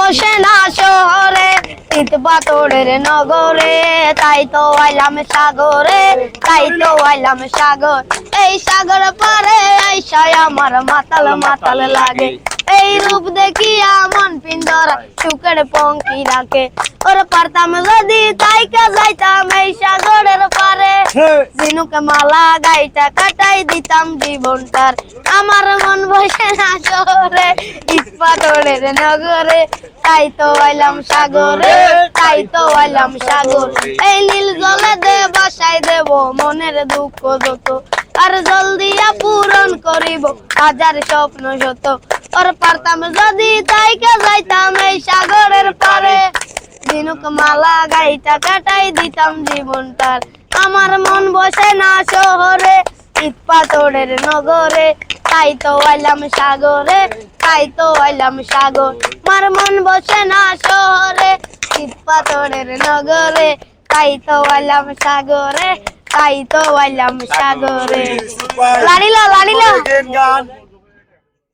বসে না শহরে শীত পাথরের নগরে, তাই তো আইলাম সাগরে, তাই তো আইলাম সাগর। এই সাগর পারে আইসায় আমার মাতাল মাতাল লাগে, এই রূপ দেখিয়া মন পিন্দর সুখের পঙ্কি রাখে। ওর পারতাম যদি তাইকা যাইতাম এই সাগরের পারে, ঝিনুক মালা গাইটা কাটাই দিতাম জীবনটার। আমার মন বসে না শহরে ইট পাথরের নগরে, তাই তো আইলাম সাগরে, তাই তো আইলাম সাগর। এই নীল জলে দে বাসায় দেব মনের দুঃখ যত, আর জল দিয়া পূরণ করিব হাজার স্বপ্ন শত। ওর পারতাম যদি তাইকা যাইতাম এই সাগরের পারে, ঝিনুক মালা গাইটা কাটাই দিতাম জীবনটার। আমার মন বসে না শহরে ইট পাথরের নগরে, তাই তো আইলাম সাগরে, তাই তো আইলাম সাগর। আমার মন বসে না শহরে ইট পাথরের নগরে, তাই তো আইলাম সাগরে, তাই তো আইলাম সাগরে। লাড়িলা লাড়িলা।